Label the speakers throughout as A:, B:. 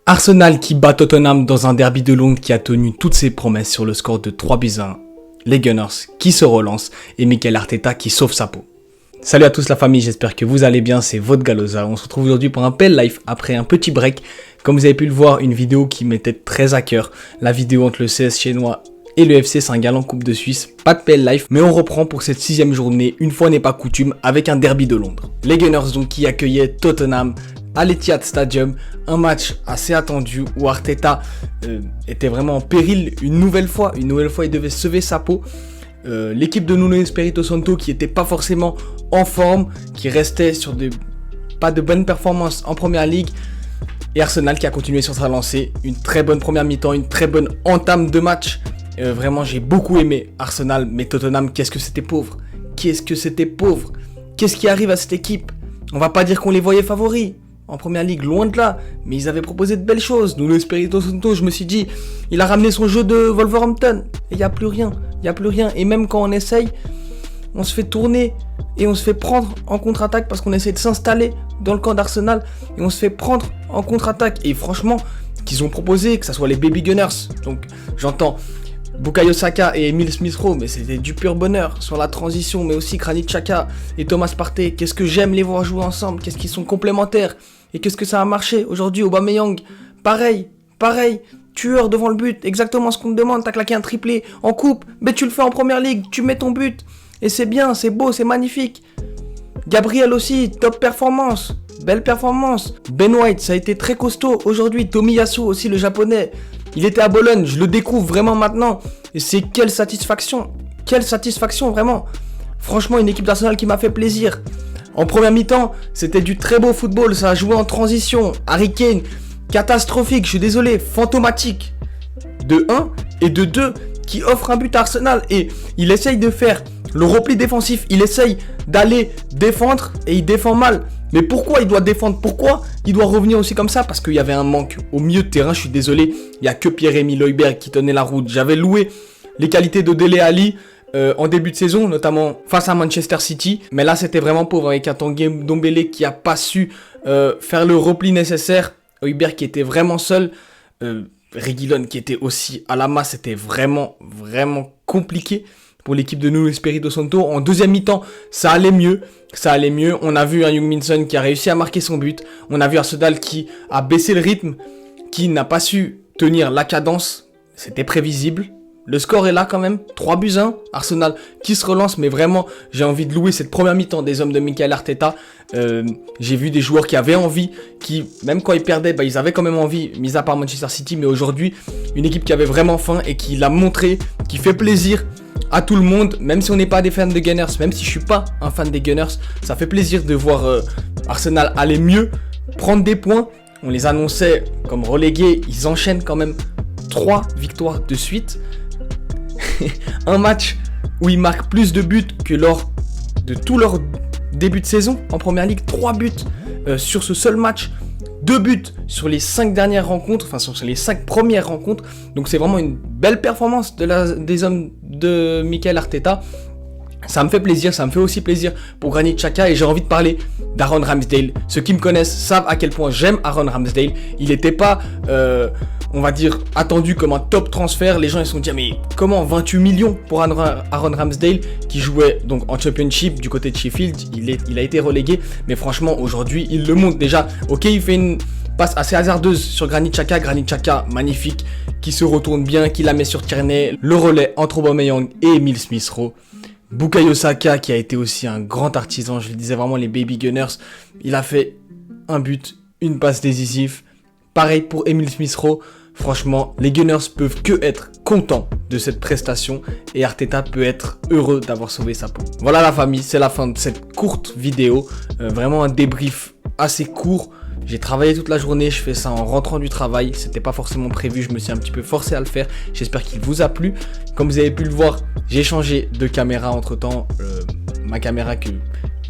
A: Arsenal qui bat Tottenham dans un derby de Londres qui a tenu toutes ses promesses sur le score de 3-1. Les Gunners qui se relancent et Mikel Arteta qui sauve sa peau. Salut à tous la famille, j'espère que vous allez bien, c'est votre Galoza. On se retrouve aujourd'hui pour un PL Live après un petit break. Comme vous avez pu le voir, une vidéo qui m'était très à cœur. La vidéo entre le CS chinois et le FC Saint-Gallen Coupe de Suisse. Pas de PL Live, mais on reprend pour cette 6ème journée, une fois n'est pas coutume, avec un derby de Londres. Les Gunners donc qui accueillaient Tottenham à l'Etihad Stadium, un match assez attendu où Arteta était vraiment en péril une nouvelle fois il devait sauver sa peau. L'équipe de Nuno Espirito Santo qui était pas forcément en forme, qui restait sur pas de bonnes performances en première ligue, et Arsenal qui a continué sur sa lancée, une très bonne première mi-temps, une très bonne entame de match. Vraiment j'ai beaucoup aimé Arsenal, mais Tottenham, qu'est-ce que c'était pauvre, qu'est-ce qui arrive à cette équipe? On va pas dire qu'on les voyait favoris en première ligue, loin de là, mais ils avaient proposé de belles choses. Nuno Espirito Santo, je me suis dit, il a ramené son jeu de Wolverhampton, et il n'y a plus rien, et même quand on essaye, on se fait tourner, et on se fait prendre en contre-attaque, parce qu'on essaie de s'installer dans le camp d'Arsenal, et on se fait prendre en contre-attaque, et franchement, qu'ils ont proposé, que ce soit les Baby Gunners, donc j'entends Bukayo Saka et Emile Smith-Rowe, mais c'était du pur bonheur sur la transition, mais aussi Granit Xhaka et Thomas Partey. Qu'est-ce que j'aime les voir jouer ensemble, qu'est-ce qu'ils sont complémentaires, et qu'est-ce que ça a marché aujourd'hui. Aubameyang, pareil, tueur devant le but, exactement ce qu'on te demande. T'as claqué un triplé en coupe, mais tu le fais en première ligue, tu mets ton but, et c'est bien, c'est beau, c'est magnifique. Gabriel aussi, top performance, belle performance. Ben White, ça a été très costaud aujourd'hui. Tomiyasu aussi, le japonais, il était à Bologne, je le découvre vraiment maintenant. Et c'est quelle satisfaction vraiment. Franchement, une équipe d'Arsenal qui m'a fait plaisir. En première mi-temps, c'était du très beau football, ça a joué en transition. Harry Kane, catastrophique, je suis désolé, fantomatique. De 1 et de 2, qui offre un but à Arsenal. Et il essaye de faire le repli défensif, il essaye d'aller défendre et il défend mal. Mais pourquoi il doit défendre? Pourquoi il doit revenir aussi comme ça? Parce qu'il y avait un manque au milieu de terrain, je suis désolé. Il n'y a que Pierre-Emile Højbjerg qui tenait la route. J'avais loué les qualités de Dele Alli en début de saison, notamment face à Manchester City. Mais là, c'était vraiment pauvre avec un Tanguy Ndombele qui n'a pas su faire le repli nécessaire. Højbjerg qui était vraiment seul. Reguilón qui était aussi à la masse. C'était vraiment compliqué pour l'équipe de Nuno Espirito Santo. En deuxième mi-temps, ça allait mieux. On a vu un Heung-min Son qui a réussi à marquer son but. On a vu Arsenal qui a baissé le rythme, qui n'a pas su tenir la cadence. C'était prévisible. Le score est là quand même, 3-1. Arsenal qui se relance, mais vraiment, j'ai envie de louer cette première mi-temps des hommes de Mikel Arteta. J'ai vu des joueurs qui avaient envie, qui, même quand ils perdaient, ils avaient quand même envie, mis à part Manchester City. Mais aujourd'hui, une équipe qui avait vraiment faim et qui l'a montré, qui fait plaisir à tout le monde, même si on n'est pas des fans des Gunners, même si je suis pas un fan des Gunners, ça fait plaisir de voir Arsenal aller mieux, prendre des points. On les annonçait comme relégués, ils enchaînent quand même 3 victoires de suite. Un match où ils marquent plus de buts que lors de tout leur début de saison en première ligue. 3 buts sur ce seul match. 2 buts sur les 5 dernières rencontres, enfin sur les 5 premières rencontres. Donc c'est vraiment une belle performance des hommes de Mikel Arteta. Ça me fait plaisir, ça me fait aussi plaisir pour Granit Xhaka, et j'ai envie de parler d'Aaron Ramsdale. Ceux qui me connaissent savent à quel point j'aime Aaron Ramsdale. Il n'était pas, on va dire, attendu comme un top transfert. Les gens ils se sont dit, mais comment 28 millions pour Aaron Ramsdale qui jouait donc en Championship du côté de Sheffield. Il a été relégué, mais franchement aujourd'hui il le montre déjà. Ok, il fait une passe assez hasardeuse sur Granit Xhaka magnifique, qui se retourne bien, qui la met sur Tierney. Le relais entre Aubameyang et Emile Smith-Rowe. Bukayo Saka qui a été aussi un grand artisan, je le disais, vraiment les Baby Gunners. Il a fait un but, une passe décisive. Pareil pour Emile Smith-Rowe. Franchement, les Gunners peuvent que être contents de cette prestation, et Arteta peut être heureux d'avoir sauvé sa peau. Voilà la famille, c'est la fin de cette courte vidéo. Vraiment un débrief assez court. J'ai travaillé toute la journée, je fais ça en rentrant du travail, c'était pas forcément prévu, je me suis un petit peu forcé à le faire. J'espère qu'il vous a plu. Comme vous avez pu le voir, j'ai changé de caméra entre temps, ma caméra que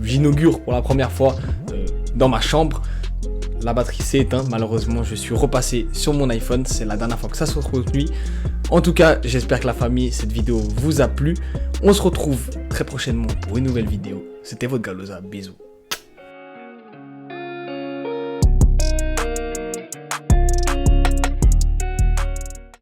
A: j'inaugure pour la première fois dans ma chambre. La batterie s'est éteinte, malheureusement je suis repassé sur mon iPhone, c'est la dernière fois que ça se reproduit. En tout cas, j'espère que la famille, cette vidéo vous a plu. On se retrouve très prochainement pour une nouvelle vidéo. C'était votre Galoza, bisous.